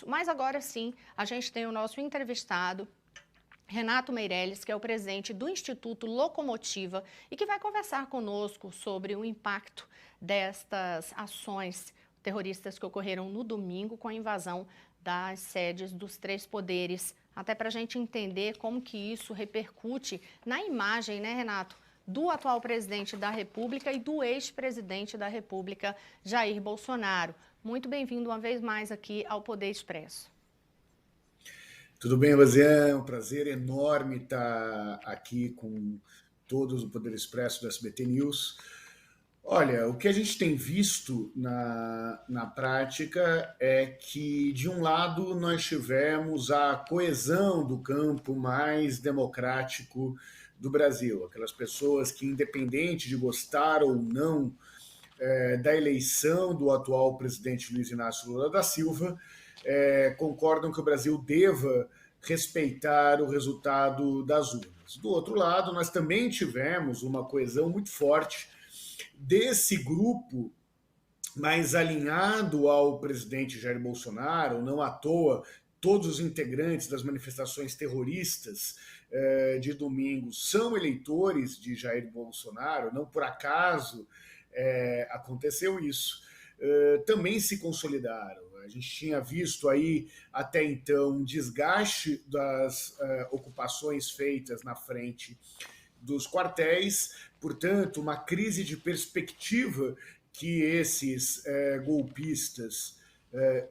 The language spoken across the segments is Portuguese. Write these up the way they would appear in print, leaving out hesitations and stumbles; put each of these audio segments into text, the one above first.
Mas agora sim, a gente tem o nosso entrevistado, Renato Meirelles, que é o presidente do Instituto Locomotiva e que vai conversar conosco sobre o impacto destas ações terroristas que ocorreram no domingo com a invasão das sedes dos três poderes. Até para a gente entender como que isso repercute na imagem, né, Renato, do atual presidente da República e do ex-presidente da República, Jair Bolsonaro. Muito bem-vindo uma vez mais aqui ao Poder Expresso. Tudo bem, Laziane? É um prazer enorme estar aqui com todos do Poder Expresso do SBT News. Olha, o que a gente tem visto na prática é que, de um lado, nós tivemos a coesão do campo mais democrático do Brasil, aquelas pessoas que, independente de gostar ou não da eleição do atual presidente Luiz Inácio Lula da Silva, concordam que o Brasil deva respeitar o resultado das urnas. Do outro lado, nós também tivemos uma coesão muito forte desse grupo mais alinhado ao presidente Jair Bolsonaro. Não à toa, todos os integrantes das manifestações terroristas de domingo são eleitores de Jair Bolsonaro, não por acaso aconteceu isso. Também se consolidaram. A gente tinha visto aí até então um desgaste das ocupações feitas na frente dos quartéis, portanto, uma crise de perspectiva que esses golpistas,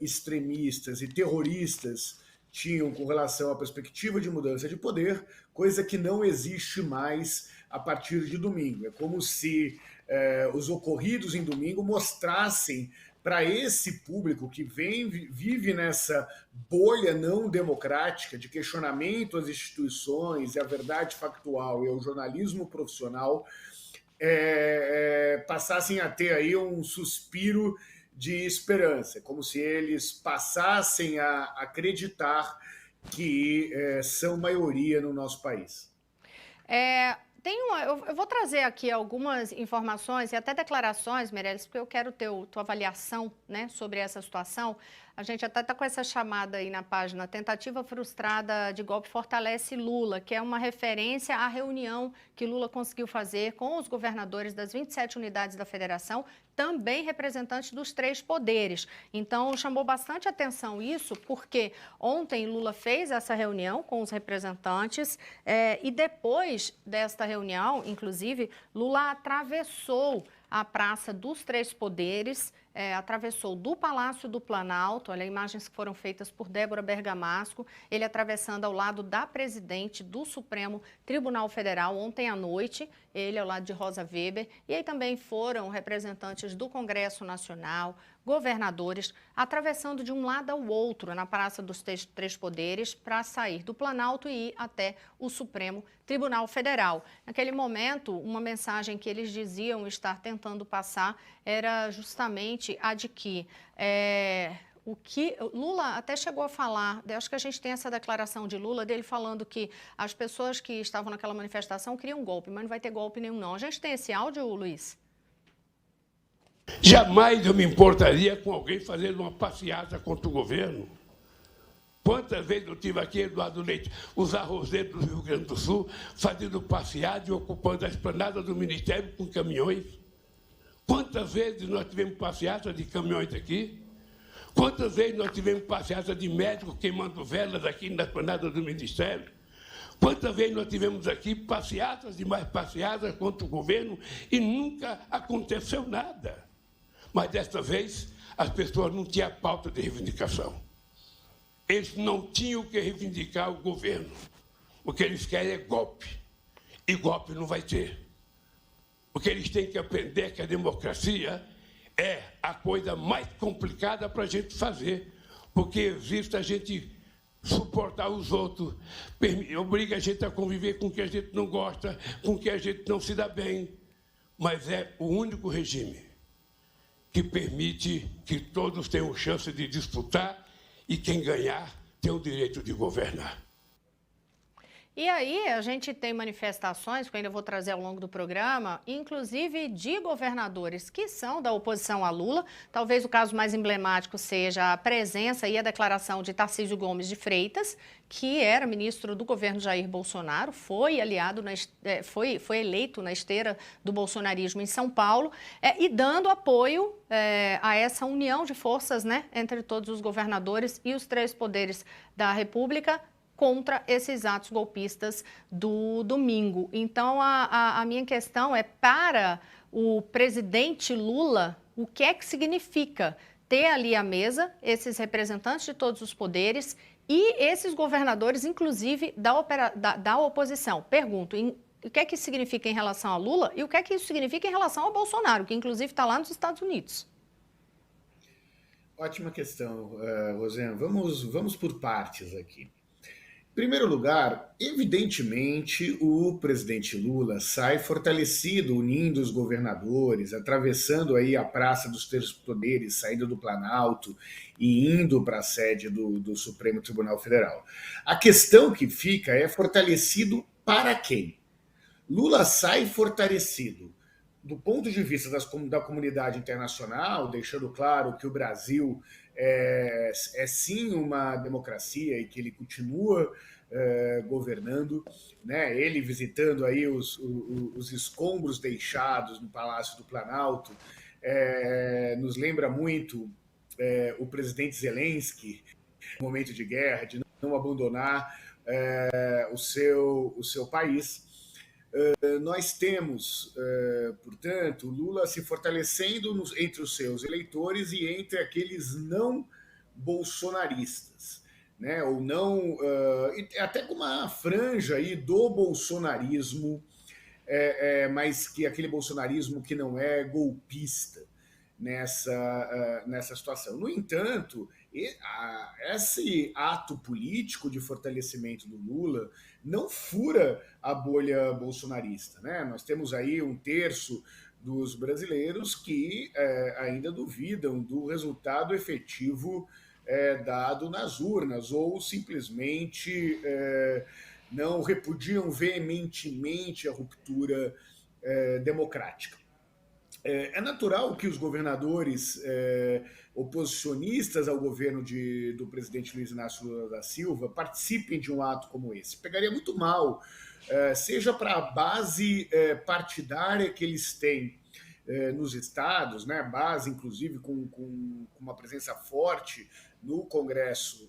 extremistas e terroristas tinham com relação à perspectiva de mudança de poder, coisa que não existe mais a partir de domingo. É como se os ocorridos em domingo mostrassem para esse público que vive nessa bolha não democrática de questionamento às instituições e à verdade factual e ao jornalismo profissional, passassem a ter aí um suspiro de esperança, como se eles passassem a acreditar que são maioria no nosso país. Eu vou trazer aqui algumas informações e até declarações, Meirelles, porque eu quero ter a tua avaliação, né, sobre essa situação. A gente até está com essa chamada aí na página, tentativa frustrada de golpe fortalece Lula, que é uma referência à reunião que Lula conseguiu fazer com os governadores das 27 unidades da federação, também representantes dos três poderes. Então, chamou bastante atenção isso, porque ontem Lula fez essa reunião com os representantes e depois desta reunião, inclusive, Lula atravessou a Praça dos Três Poderes, atravessou do Palácio do Planalto, olha, imagens que foram feitas por Débora Bergamasco, ele atravessando ao lado da presidente do Supremo Tribunal Federal ontem à noite, ele ao lado de Rosa Weber, e aí também foram representantes do Congresso Nacional, governadores, atravessando de um lado ao outro na Praça dos Três Poderes para sair do Planalto e ir até o Supremo Tribunal Federal. Naquele momento, uma mensagem que eles diziam estar tentando passar era justamente a de que o que Lula até chegou a falar, acho que a gente tem essa declaração de Lula, dele falando que as pessoas que estavam naquela manifestação queriam golpe, mas não vai ter golpe nenhum não. A gente tem esse áudio, Luiz? Jamais eu me importaria com alguém fazendo uma passeata contra o governo. Quantas vezes eu tive aqui, Eduardo Leite, os arrozeiros do Rio Grande do Sul, fazendo passeata e ocupando a esplanada do Ministério com caminhões? Quantas vezes nós tivemos passeata de caminhões aqui? Quantas vezes nós tivemos passeata de médicos queimando velas aqui na esplanada do Ministério? Quantas vezes nós tivemos aqui passeatas e mais passeatas contra o governo e nunca aconteceu nada? Mas desta vez as pessoas não tinham pauta de reivindicação. Eles não tinham que reivindicar o governo. O que eles querem é golpe. E golpe não vai ter. O que eles têm que aprender é que a democracia é a coisa mais complicada para a gente fazer. Porque existe a gente suportar os outros, obriga a gente a conviver com o que a gente não gosta, com o que a gente não se dá bem. Mas é o único regime que permite que todos tenham chance de disputar e quem ganhar tem o direito de governar. E aí a gente tem manifestações, que eu ainda vou trazer ao longo do programa, inclusive de governadores que são da oposição a Lula. Talvez o caso mais emblemático seja a presença e a declaração de Tarcísio Gomes de Freitas, que era ministro do governo Jair Bolsonaro, foi aliado, foi eleito na esteira do bolsonarismo em São Paulo, e dando apoio a essa união de forças, né, entre todos os governadores e os três poderes da República, contra esses atos golpistas do domingo. Então, a minha questão é, para o presidente Lula, o que é que significa ter ali à mesa esses representantes de todos os poderes e esses governadores, inclusive da oposição? Pergunto, o que é que isso significa em relação a Lula e o que é que isso significa em relação ao Bolsonaro, que inclusive está lá nos Estados Unidos? Ótima questão, Rosana. Vamos por partes aqui. Em primeiro lugar, evidentemente, o presidente Lula sai fortalecido, unindo os governadores, atravessando aí a Praça dos Três Poderes, saindo do Planalto e indo para a sede do Supremo Tribunal Federal. A questão que fica é fortalecido para quem? Lula sai fortalecido do ponto de vista da comunidade internacional, deixando claro que o Brasil é sim uma democracia e que ele continua governando, né? Ele visitando aí os escombros deixados no Palácio do Planalto, nos lembra muito o presidente Zelensky, no momento de guerra, de não abandonar o seu país. Nós temos, portanto, Lula se fortalecendo entre os seus eleitores e entre aqueles não bolsonaristas, né? Ou não, até com uma franja aí do bolsonarismo, mas que aquele bolsonarismo que não é golpista nessa situação. No entanto, esse ato político de fortalecimento do Lula não fura a bolha bolsonarista, né? Nós temos aí 1/3 dos brasileiros que ainda duvidam do resultado efetivo dado nas urnas, ou simplesmente não repudiam veementemente a ruptura democrática. É natural que os governadores oposicionistas ao governo do presidente Luiz Inácio Lula da Silva participem de um ato como esse. Pegaria muito mal, seja para a base partidária que eles têm nos estados, né, base inclusive com uma presença forte no Congresso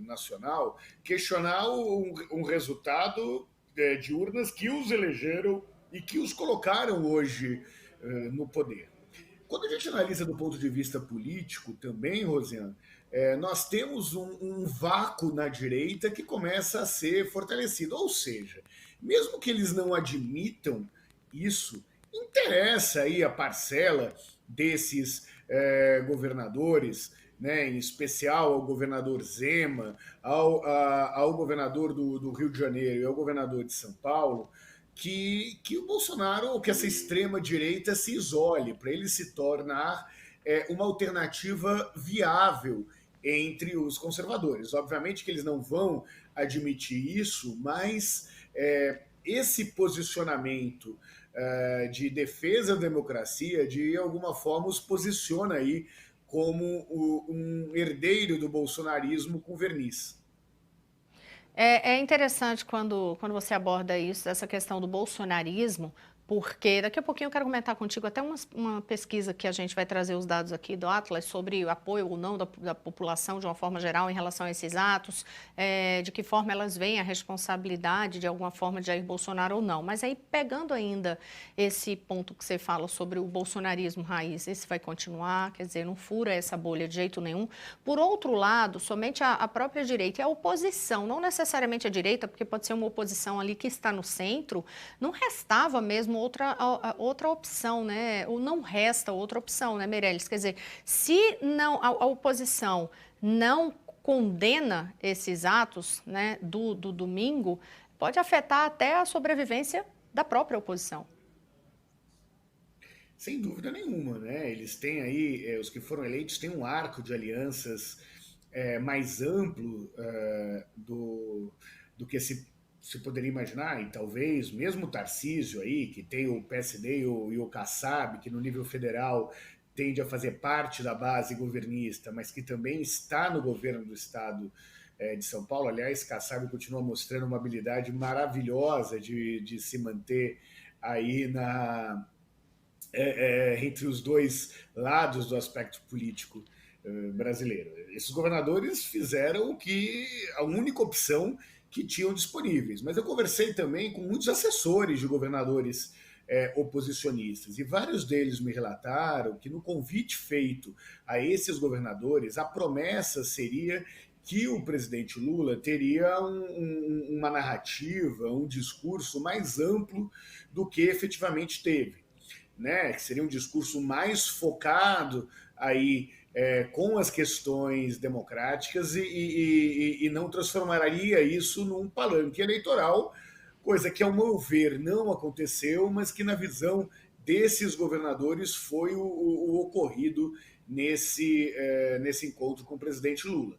Nacional, questionar um resultado de urnas que os elegeram e que os colocaram hoje no poder. Quando a gente analisa do ponto de vista político também, Rosiane, nós temos um vácuo na direita que começa a ser fortalecido. Ou seja, mesmo que eles não admitam isso, interessa aí a parcela desses governadores, né, em especial ao governador Zema, ao governador do Rio de Janeiro e ao governador de São Paulo, que o Bolsonaro, ou que essa extrema-direita se isole, para ele se tornar uma alternativa viável entre os conservadores. Obviamente que eles não vão admitir isso, mas esse posicionamento de defesa da democracia, de alguma forma, os posiciona aí como um herdeiro do bolsonarismo com verniz. É interessante quando você aborda isso, essa questão do bolsonarismo, porque daqui a pouquinho eu quero comentar contigo até uma pesquisa que a gente vai trazer os dados aqui do Atlas sobre o apoio ou não da população de uma forma geral em relação a esses atos, de que forma elas veem a responsabilidade de alguma forma de Jair Bolsonaro ou não. Mas aí, pegando ainda esse ponto que você fala sobre o bolsonarismo raiz, esse vai continuar, quer dizer, não fura essa bolha de jeito nenhum. Por outro lado, somente a própria direita e a oposição, não necessariamente a direita, porque pode ser uma oposição ali que está no centro, não restava mesmo outra opção, né? Ou não resta outra opção, né, Meirelles? Quer dizer, se não, a oposição não condena esses atos, né, do domingo, pode afetar até a sobrevivência da própria oposição. Sem dúvida nenhuma, né? Eles têm aí, os que foram eleitos têm um arco de alianças mais amplo do que se se poderia imaginar, e talvez mesmo o Tarcísio aí, que tem o PSD e o Kassab, que no nível federal tende a fazer parte da base governista, mas que também está no governo do estado de São Paulo. Aliás, Kassab continua mostrando uma habilidade maravilhosa de se manter aí entre os dois lados do aspecto político brasileiro. Esses governadores fizeram a única opção que tinham disponíveis. Mas eu conversei também com muitos assessores de governadores oposicionistas, e vários deles me relataram que no convite feito a esses governadores, a promessa seria que o presidente Lula teria uma narrativa, um discurso mais amplo do que efetivamente teve, né? Que seria um discurso mais focado aí com as questões democráticas e não transformaria isso num palanque eleitoral, coisa que, ao meu ver, não aconteceu, mas que, na visão desses governadores, foi o ocorrido nesse encontro com o presidente Lula.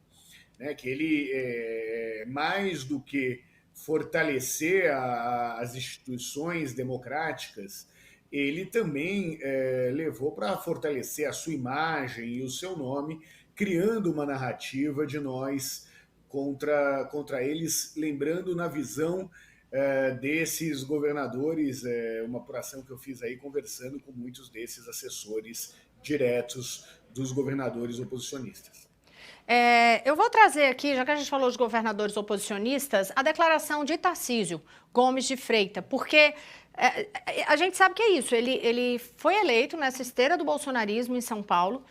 Né? Que ele, mais do que fortalecer as instituições democráticas, ele também levou para fortalecer a sua imagem e o seu nome, criando uma narrativa de nós contra eles, lembrando na visão desses governadores, uma apuração que eu fiz aí conversando com muitos desses assessores diretos dos governadores oposicionistas. Eu vou trazer aqui, já que a gente falou de governadores oposicionistas, a declaração de Tarcísio Gomes de Freitas, porque a gente sabe que é isso, ele foi eleito nessa esteira do bolsonarismo em São Paulo,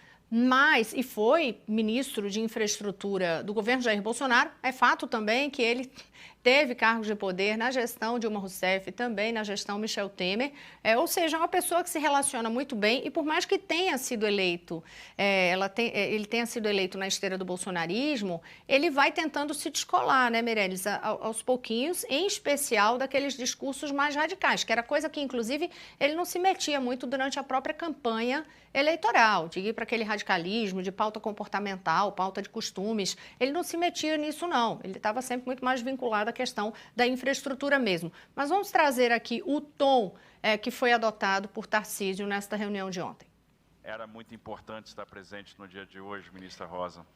e foi ministro de infraestrutura do governo Jair Bolsonaro. É fato também que ele teve cargos de poder na gestão Dilma Rousseff, também na gestão Michel Temer, ou seja, é uma pessoa que se relaciona muito bem, e por mais que tenha sido eleito, ele tenha sido eleito na esteira do bolsonarismo, ele vai tentando se descolar, né, Meirelles, aos pouquinhos, em especial daqueles discursos mais radicais, que era coisa que, inclusive, ele não se metia muito durante a própria campanha eleitoral, de ir para aquele radicalismo de pauta comportamental, pauta de costumes. Ele não se metia nisso, não. Ele estava sempre muito mais vinculado à questão da infraestrutura mesmo. Mas vamos trazer aqui o tom que foi adotado por Tarcísio nesta reunião de ontem. Era muito importante estar presente no dia de hoje, ministra Rosa,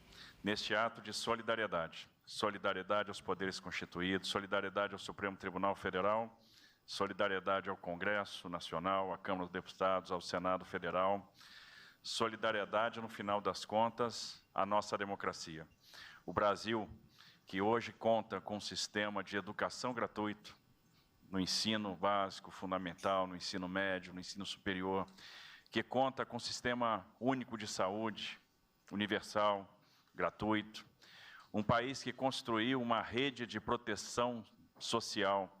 neste ato de solidariedade. Solidariedade aos poderes constituídos, solidariedade ao Supremo Tribunal Federal, solidariedade ao Congresso Nacional, à Câmara dos Deputados, ao Senado Federal, solidariedade, no final das contas, à nossa democracia. O Brasil, que hoje conta com um sistema de educação gratuito, no ensino básico, fundamental, no ensino médio, no ensino superior, que conta com um sistema único de saúde, universal, gratuito, um país que construiu uma rede de proteção social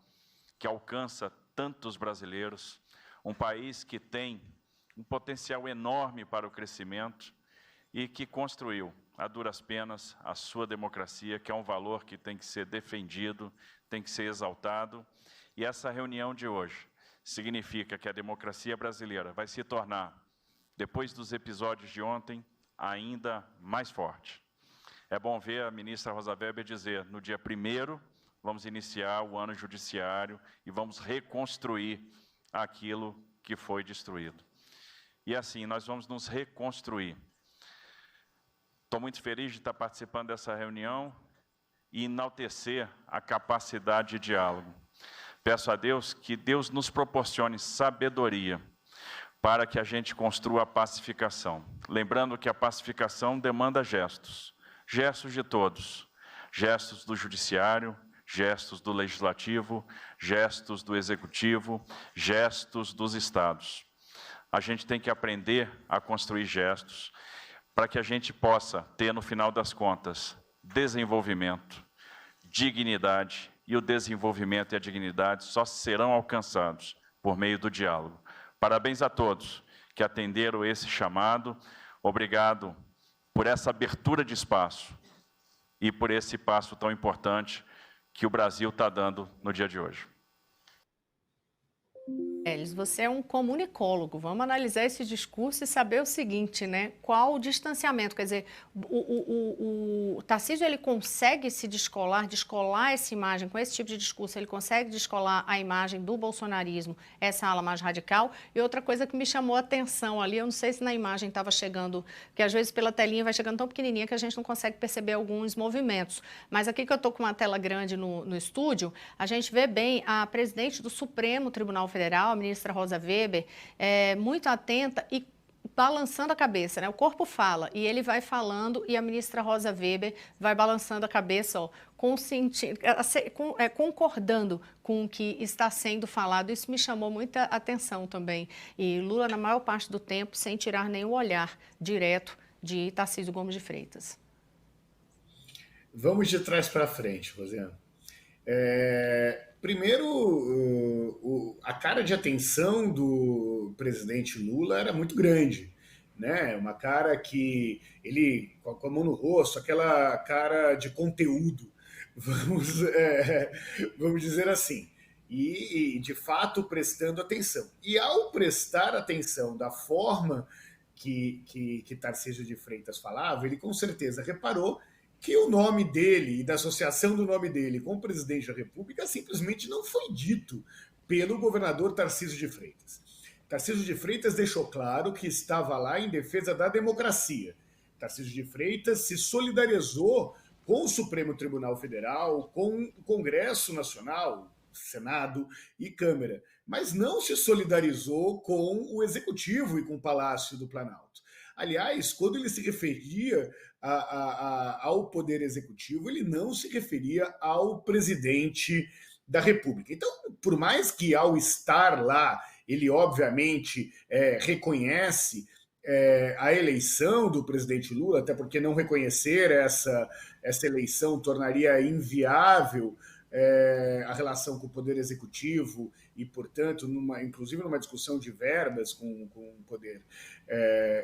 que alcança tantos brasileiros, um país que tem um potencial enorme para o crescimento e que construiu, a duras penas, a sua democracia, que é um valor que tem que ser defendido, tem que ser exaltado. E essa reunião de hoje significa que a democracia brasileira vai se tornar, depois dos episódios de ontem, ainda mais forte. É bom ver a ministra Rosa Weber dizer, no dia 1º, vamos iniciar o ano judiciário e vamos reconstruir aquilo que foi destruído. E assim, nós vamos nos reconstruir. Estou muito feliz de estar participando dessa reunião e enaltecer a capacidade de diálogo. Peço a Deus que Deus nos proporcione sabedoria para que a gente construa a pacificação. Lembrando que a pacificação demanda gestos, gestos de todos, gestos do judiciário, gestos do legislativo, gestos do executivo, gestos dos estados. A gente tem que aprender a construir gestos para que a gente possa ter, no final das contas, desenvolvimento, dignidade, e o desenvolvimento e a dignidade só serão alcançados por meio do diálogo. Parabéns a todos que atenderam esse chamado. Obrigado por essa abertura de espaço e por esse passo tão importante que o Brasil está dando no dia de hoje. Você é um comunicólogo. Vamos analisar esse discurso e saber o seguinte, né? Qual o distanciamento? Quer dizer, o Tarcísio, ele consegue se descolar essa imagem com esse tipo de discurso, ele consegue descolar a imagem do bolsonarismo, essa ala mais radical. E outra coisa que me chamou a atenção ali, eu não sei se na imagem estava chegando, porque às vezes pela telinha vai chegando tão pequenininha que a gente não consegue perceber alguns movimentos. Mas aqui que eu estou com uma tela grande no estúdio, a gente vê bem a presidente do Supremo Tribunal Federal, a ministra Rosa Weber, muito atenta e balançando a cabeça, né? O corpo fala e ele vai falando e a ministra Rosa Weber vai balançando a cabeça, ó, concordando com o que está sendo falado. Isso me chamou muita atenção também. E Lula, na maior parte do tempo, sem tirar nenhum olhar direto de Tarcísio Gomes de Freitas. Vamos de trás para frente, Rosiana. Primeiro, a cara de atenção do presidente Lula era muito grande, né? Uma cara que ele, com a mão no rosto, aquela cara de conteúdo, vamos dizer assim, e de fato prestando atenção. E ao prestar atenção da forma que Tarcísio de Freitas falava, ele com certeza reparou que o nome dele e da associação do nome dele com o presidente da República simplesmente não foi dito pelo governador Tarcísio de Freitas. Tarcísio de Freitas deixou claro que estava lá em defesa da democracia. Tarcísio de Freitas se solidarizou com o Supremo Tribunal Federal, com o Congresso Nacional, Senado e Câmara, mas não se solidarizou com o Executivo e com o Palácio do Planalto. Aliás, quando ele se referia ao Poder Executivo, ele não se referia ao presidente da República. Então, por mais que ao estar lá, ele obviamente reconhece a eleição do presidente Lula, até porque não reconhecer essa eleição tornaria inviável a relação com o Poder Executivo e, portanto, inclusive numa discussão de verbas com o Poder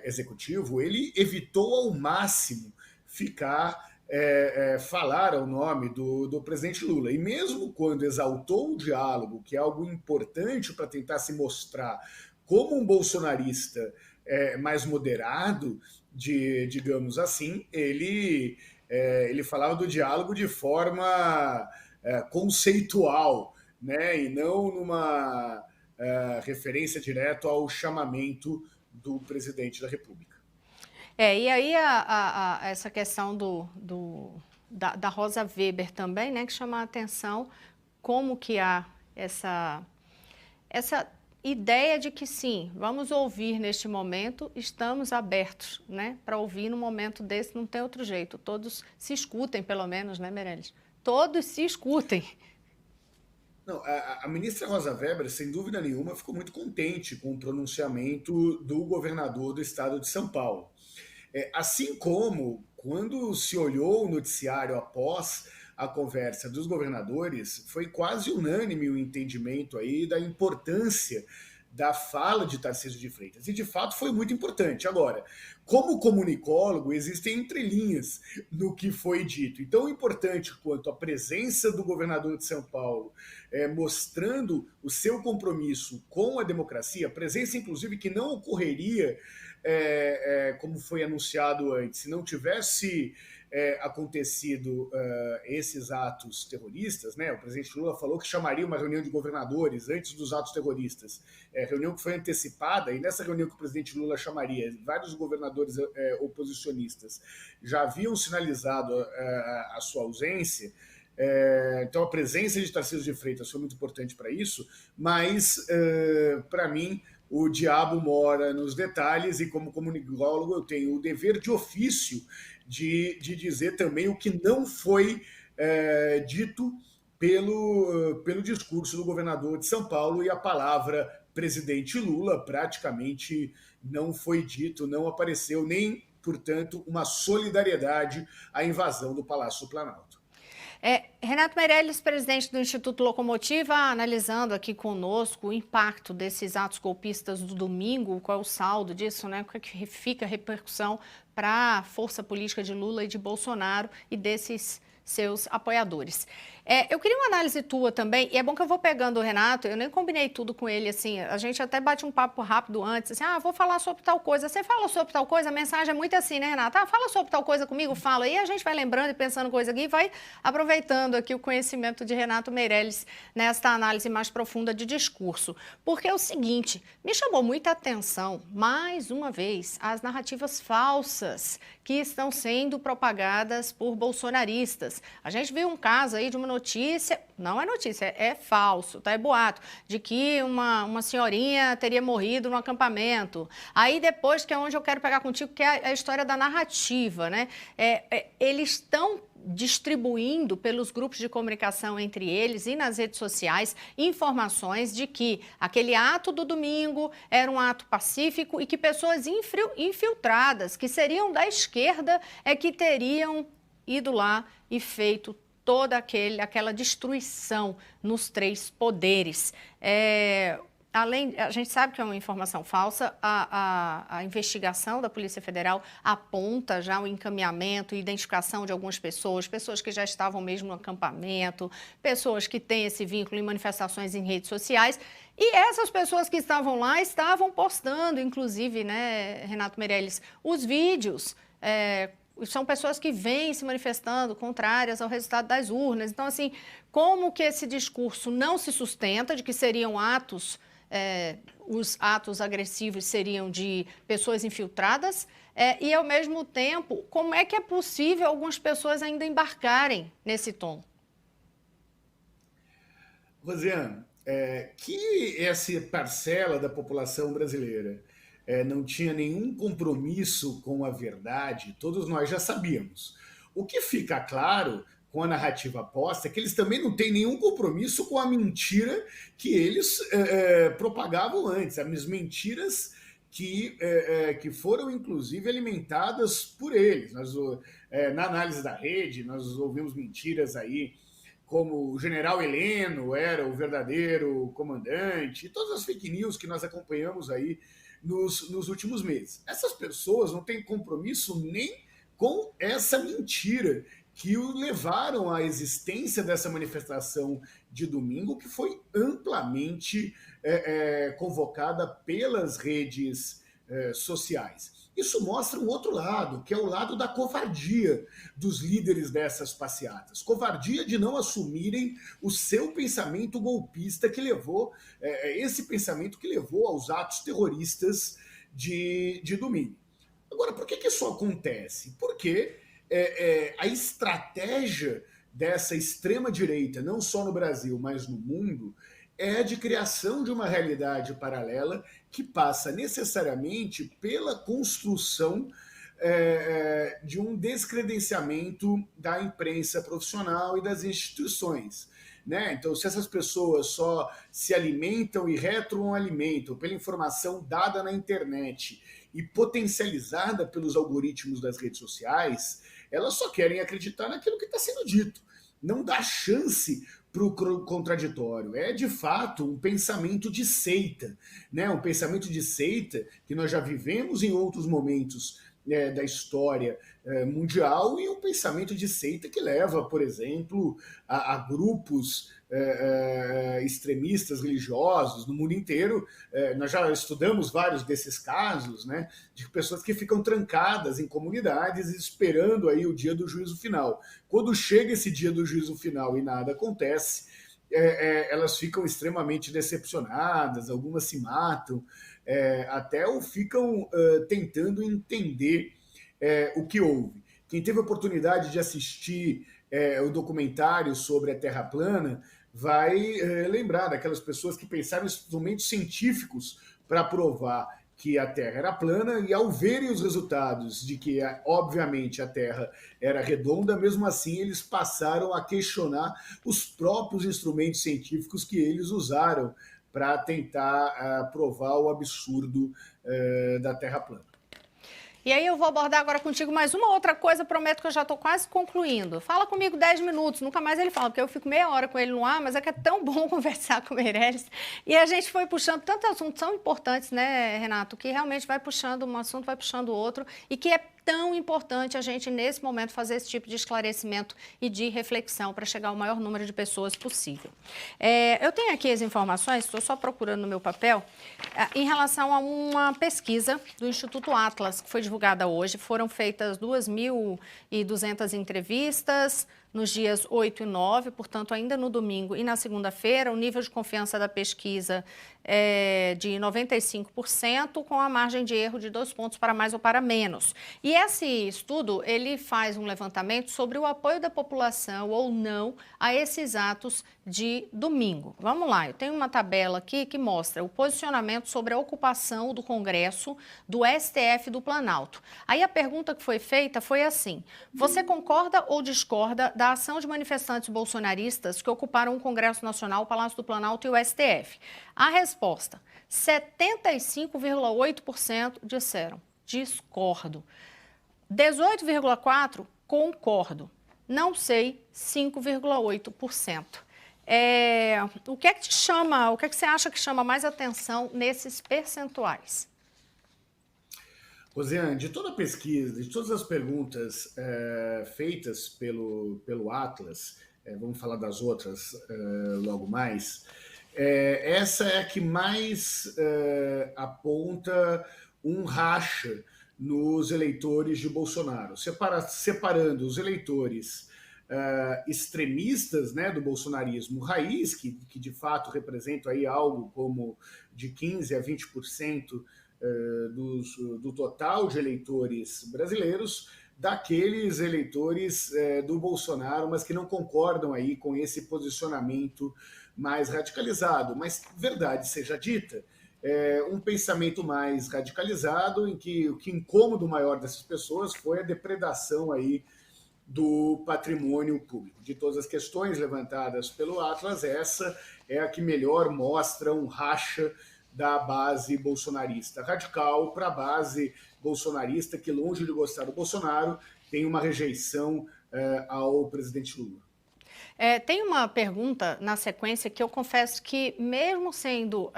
Executivo, ele evitou ao máximo falar o nome do presidente Lula. E mesmo quando exaltou o diálogo, que é algo importante para tentar se mostrar como um bolsonarista mais moderado, digamos assim, ele falava do diálogo de forma conceitual, né, e não numa referência direta ao chamamento do presidente da República. E aí essa questão da Rosa Weber também, né, que chama a atenção, como que há essa ideia de que sim, vamos ouvir neste momento, estamos abertos, né, para ouvir num momento desse, não tem outro jeito, todos se escutem pelo menos, né, Meirelles? Todos se escutem. Não, a ministra Rosa Weber, sem dúvida nenhuma, ficou muito contente com o pronunciamento do governador do estado de São Paulo. Assim como, quando se olhou o noticiário após a conversa dos governadores, foi quase unânime o entendimento aí da importância da fala de Tarcísio de Freitas. E, de fato, foi muito importante. Agora, como comunicólogo, existem entrelinhas no que foi dito. E tão importante quanto a presença do governador de São Paulo mostrando o seu compromisso com a democracia, presença, inclusive, que não ocorreria como foi anunciado antes, se não tivesse acontecido esses atos terroristas, né? O presidente Lula falou que chamaria uma reunião de governadores antes dos atos terroristas, reunião que foi antecipada, e nessa reunião que o presidente Lula chamaria, vários governadores oposicionistas já haviam sinalizado a sua ausência. Então a presença de Tarcísio de Freitas foi muito importante para isso, mas para mim o diabo mora nos detalhes, e como comunicólogo eu tenho o dever de ofício de dizer também o que não foi dito pelo discurso do governador de São Paulo, e a palavra presidente Lula praticamente não foi dito, não apareceu, nem, portanto, uma solidariedade à invasão do Palácio do Planalto. Renato Meirelles, presidente do Instituto Locomotiva, analisando aqui conosco o impacto desses atos golpistas do domingo, qual é o saldo disso, né? Qual é que fica a repercussão para a força política de Lula e de Bolsonaro e desses seus apoiadores. Eu queria uma análise tua também, e é bom que eu vou pegando o Renato, eu nem combinei tudo com ele, assim, a gente até bate um papo rápido antes, assim, vou falar sobre tal coisa, você fala sobre tal coisa, a mensagem é muito assim, né, Renato? Fala sobre tal coisa comigo, fala, e a gente vai lembrando e pensando coisa aqui, e vai aproveitando aqui o conhecimento de Renato Meirelles nesta análise mais profunda de discurso, porque é o seguinte, me chamou muita atenção, mais uma vez, as narrativas falsas que estão sendo propagadas por bolsonaristas. A gente viu um caso aí de uma notícia, não é notícia, é falso, tá? É boato, de que uma senhorinha teria morrido no acampamento. Aí depois, que é onde eu quero pegar contigo, que é a história da narrativa, né? Eles estão distribuindo pelos grupos de comunicação entre eles e nas redes sociais informações de que aquele ato do domingo era um ato pacífico e que pessoas infiltradas, que seriam da esquerda, que teriam ido lá e feito toda aquela destruição nos 3 poderes. Além, a gente sabe que é uma informação falsa, a investigação da Polícia Federal aponta já o encaminhamento e identificação de algumas pessoas que já estavam mesmo no acampamento, pessoas que têm esse vínculo em manifestações em redes sociais, e essas pessoas que estavam lá estavam postando, inclusive, né, Renato Meirelles, os vídeos. São pessoas que vêm se manifestando contrárias ao resultado das urnas. Então, assim, como que esse discurso não se sustenta de que seriam atos... os atos agressivos seriam de pessoas infiltradas e, ao mesmo tempo, como é que é possível algumas pessoas ainda embarcarem nesse tom? Rosiane, que essa parcela da população brasileira não tinha nenhum compromisso com a verdade, todos nós já sabíamos. O que fica claro com a narrativa posta, é que eles também não têm nenhum compromisso com a mentira que eles propagavam antes, as mentiras que foram, inclusive, alimentadas por eles. Na análise da rede, nós ouvimos mentiras aí, como o general Heleno era o verdadeiro comandante, e todas as fake news que nós acompanhamos aí nos últimos meses. Essas pessoas não têm compromisso nem com essa mentira que o levaram à existência dessa manifestação de domingo, que foi amplamente convocada pelas redes sociais. Isso mostra um outro lado, que é o lado da covardia dos líderes dessas passeatas. Covardia de não assumirem o seu pensamento golpista que levou, esse pensamento que levou aos atos terroristas de domingo. Agora, por que isso acontece? Porque a estratégia dessa extrema-direita, não só no Brasil, mas no mundo, é a de criação de uma realidade paralela que passa necessariamente pela construção de um descredenciamento da imprensa profissional e das instituições. Né? Então, se essas pessoas só se alimentam e retroalimentam pela informação dada na internet e potencializada pelos algoritmos das redes sociais, elas só querem acreditar naquilo que está sendo dito. Não dá chance para o contraditório. É, de fato, um pensamento de seita, né? Um pensamento de seita que nós já vivemos em outros momentos da história mundial, e um pensamento de seita que leva, por exemplo, a grupos extremistas religiosos no mundo inteiro. Nós já estudamos vários desses casos, né, de pessoas que ficam trancadas em comunidades esperando aí o dia do juízo final. Quando chega esse dia do juízo final e nada acontece, elas ficam extremamente decepcionadas, algumas se matam, até ou ficam tentando entender o que houve. Quem teve a oportunidade de assistir o documentário sobre a Terra plana vai lembrar daquelas pessoas que pensaram em instrumentos científicos para provar que a Terra era plana, e ao verem os resultados de que, obviamente, a Terra era redonda, mesmo assim eles passaram a questionar os próprios instrumentos científicos que eles usaram para tentar provar o absurdo da Terra plana. E aí eu vou abordar agora contigo mais uma outra coisa, prometo que eu já estou quase concluindo. Fala comigo 10 minutos, nunca mais ele fala, porque eu fico meia hora com ele no ar, mas é que é tão bom conversar com o Meirelles. E a gente foi puxando tantos assuntos tão importantes, né, Renato, que realmente vai puxando um assunto, vai puxando o outro, e que é tão importante a gente, nesse momento, fazer esse tipo de esclarecimento e de reflexão para chegar ao maior número de pessoas possível. Eu tenho aqui as informações, estou só procurando no meu papel, em relação a uma pesquisa do Instituto Atlas, que foi divulgada hoje. Foram feitas 2.200 entrevistas nos dias 8 e 9, portanto, ainda no domingo e na segunda-feira. O nível de confiança da pesquisa é de 95%, com a margem de erro de 2 pontos para mais ou para menos. E esse estudo, ele faz um levantamento sobre o apoio da população ou não a esses atos de domingo. Vamos lá, eu tenho uma tabela aqui que mostra o posicionamento sobre a ocupação do Congresso, do STF e do Planalto. Aí a pergunta que foi feita foi assim: você concorda ou discorda da ação de manifestantes bolsonaristas que ocuparam o Congresso Nacional, o Palácio do Planalto e o STF? A resposta: 75,8% disseram discordo. 18,4% concordo. Não sei, 5,8%. O que é que te chama, o que é que você acha que chama mais atenção nesses percentuais? Rosiane, de toda a pesquisa, de todas as perguntas feitas pelo Atlas, vamos falar das outras logo mais, essa é a que mais aponta um racha nos eleitores de Bolsonaro, separando os eleitores extremistas, né, do bolsonarismo raiz, que de fato representam aí algo como de 15% a 20% do total de eleitores brasileiros, daqueles eleitores do Bolsonaro, mas que não concordam aí com esse posicionamento mais radicalizado. Mas, verdade seja dita, um pensamento mais radicalizado, em que o que incômodo maior dessas pessoas foi a depredação aí do patrimônio público. De todas as questões levantadas pelo Atlas, essa é a que melhor mostra um racha da base bolsonarista radical para a base bolsonarista que, longe de gostar do Bolsonaro, tem uma rejeição ao presidente Lula. Tem uma pergunta na sequência que eu confesso que, mesmo sendo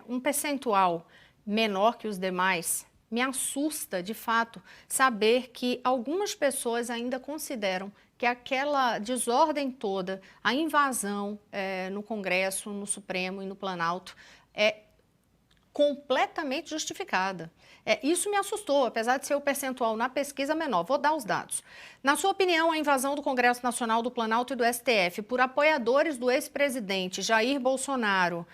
um percentual menor que os demais, me assusta, de fato, saber que algumas pessoas ainda consideram que aquela desordem toda, a invasão no Congresso, no Supremo e no Planalto, é completamente justificada. Isso me assustou, apesar de ser o percentual na pesquisa menor. Vou dar os dados. Na sua opinião, a invasão do Congresso Nacional, do Planalto e do STF por apoiadores do ex-presidente Jair Bolsonaro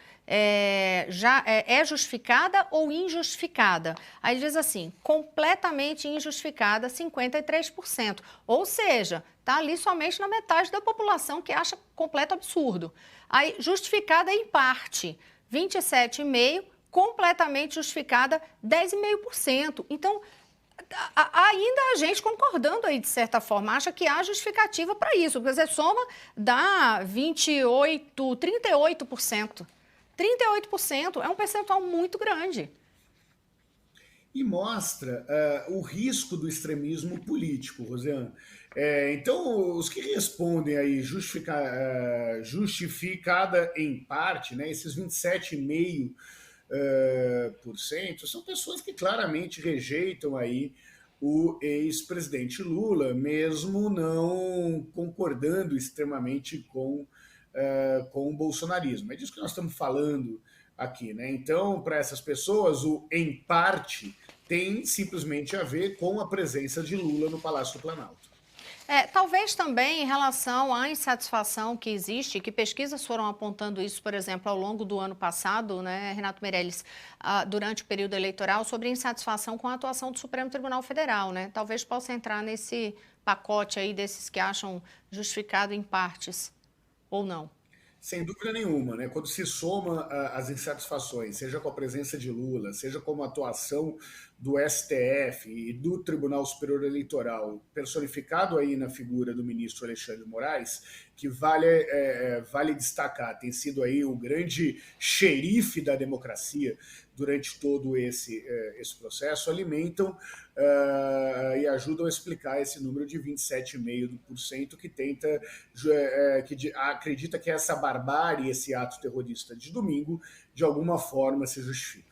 já é justificada ou injustificada? Aí diz assim, completamente injustificada, 53%. Ou seja, está ali somente na metade da população que acha completo absurdo. Aí, justificada em parte, 27,5%, completamente justificada, 10,5%. Então, ainda a gente concordando aí, de certa forma, acha que há justificativa para isso, porque você soma, dá 38%. 38% é um percentual muito grande. E mostra o risco do extremismo político, Rosiane. Então, os que respondem aí justificada em parte, né, esses 27,5%, são pessoas que claramente rejeitam aí o ex-presidente Lula, mesmo não concordando extremamente com o bolsonarismo. É disso que nós estamos falando aqui, né? Então, para essas pessoas, o em parte tem simplesmente a ver com a presença de Lula no Palácio do Planalto. Talvez também em relação à insatisfação que existe, que pesquisas foram apontando isso, por exemplo, ao longo do ano passado, né, Renato Meirelles, durante o período eleitoral, sobre insatisfação com a atuação do Supremo Tribunal Federal, né? Talvez possa entrar nesse pacote aí desses que acham justificado em partes, ou não. Sem dúvida nenhuma, né? Quando se soma as insatisfações, seja com a presença de Lula, seja com a atuação do STF e do Tribunal Superior Eleitoral, personificado aí na figura do ministro Alexandre de Moraes, que vale destacar, tem sido aí o grande xerife da democracia durante todo esse processo, alimentam e ajudam a explicar esse número de 27,5% que acredita que essa barbárie, esse ato terrorista de domingo, de alguma forma se justifica.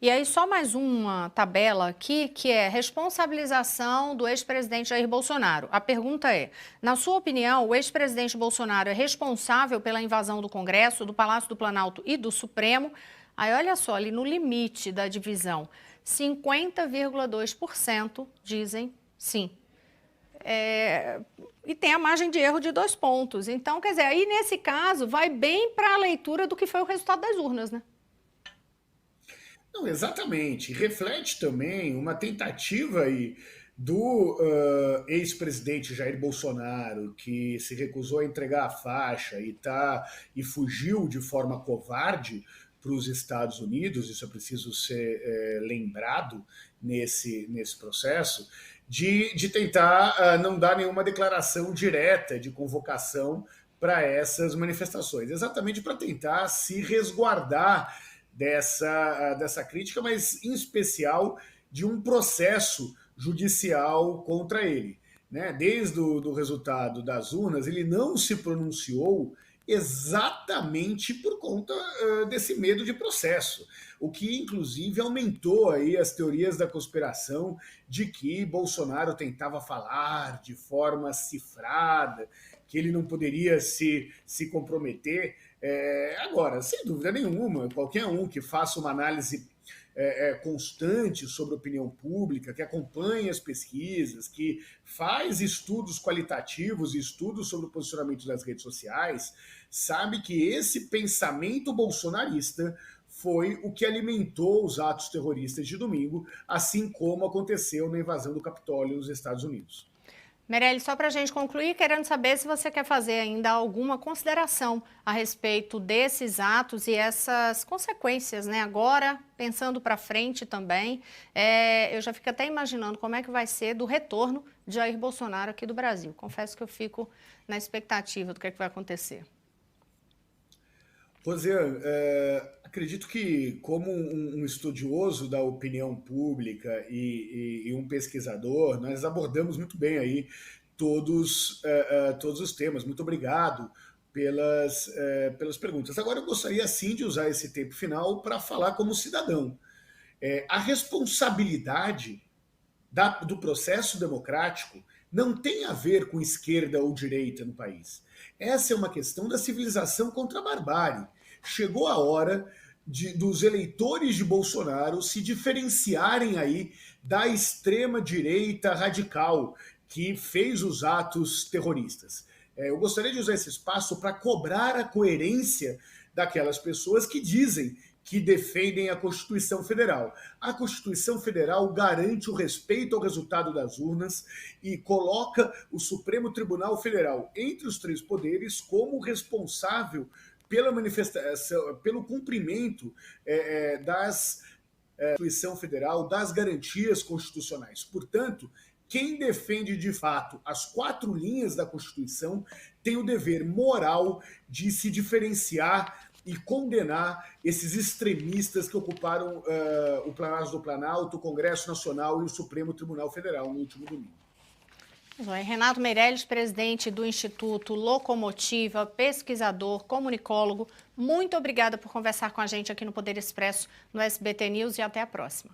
E aí só mais uma tabela aqui, que é responsabilização do ex-presidente Jair Bolsonaro. A pergunta é, na sua opinião, o ex-presidente Bolsonaro é responsável pela invasão do Congresso, do Palácio do Planalto e do Supremo? Aí olha só, ali no limite da divisão, 50,2% dizem sim. E tem a margem de erro de 2 pontos. Então, quer dizer, aí nesse caso vai bem para a leitura do que foi o resultado das urnas, né? Não, exatamente. Reflete também uma tentativa aí do ex-presidente Jair Bolsonaro, que se recusou a entregar a faixa e fugiu de forma covarde para os Estados Unidos, isso é preciso ser lembrado nesse processo, de tentar não dar nenhuma declaração direta de convocação para essas manifestações, exatamente para tentar se resguardar dessa crítica, mas em especial de um processo judicial contra ele. Né? Desde o resultado das urnas, ele não se pronunciou exatamente por conta desse medo de processo, o que inclusive aumentou aí as teorias da conspiração de que Bolsonaro tentava falar de forma cifrada, que ele não poderia se comprometer. Agora, sem dúvida nenhuma, qualquer um que faça uma análise constante sobre a opinião pública, que acompanha as pesquisas, que faz estudos qualitativos e estudos sobre o posicionamento das redes sociais, sabe que esse pensamento bolsonarista foi o que alimentou os atos terroristas de domingo, assim como aconteceu na invasão do Capitólio nos Estados Unidos. Meirelles, só para a gente concluir, querendo saber se você quer fazer ainda alguma consideração a respeito desses atos e essas consequências, né? Agora, pensando para frente também, eu já fico até imaginando como é que vai ser do retorno de Jair Bolsonaro aqui do Brasil. Confesso que eu fico na expectativa do que vai acontecer. Rosiane, acredito que, como um estudioso da opinião pública e um pesquisador, nós abordamos muito bem aí todos os temas. Muito obrigado pelas perguntas. Agora, eu gostaria, sim, de usar esse tempo final para falar como cidadão. A responsabilidade do processo democrático não tem a ver com esquerda ou direita no país. Essa é uma questão da civilização contra a barbárie. Chegou a hora dos eleitores de Bolsonaro se diferenciarem aí da extrema-direita radical que fez os atos terroristas. Eu gostaria de usar esse espaço para cobrar a coerência daquelas pessoas que dizem que defendem a Constituição Federal. A Constituição Federal garante o respeito ao resultado das urnas e coloca o Supremo Tribunal Federal entre os 3 poderes como responsável pela manifestação, pelo cumprimento da Constituição Federal, das garantias constitucionais. Portanto, quem defende de fato as 4 linhas da Constituição tem o dever moral de se diferenciar e condenar esses extremistas que ocuparam o Palácio do Planalto, o Congresso Nacional e o Supremo Tribunal Federal no último domingo. Renato Meirelles, presidente do Instituto Locomotiva, pesquisador, comunicólogo, muito obrigada por conversar com a gente aqui no Poder Expresso, no SBT News, e até a próxima.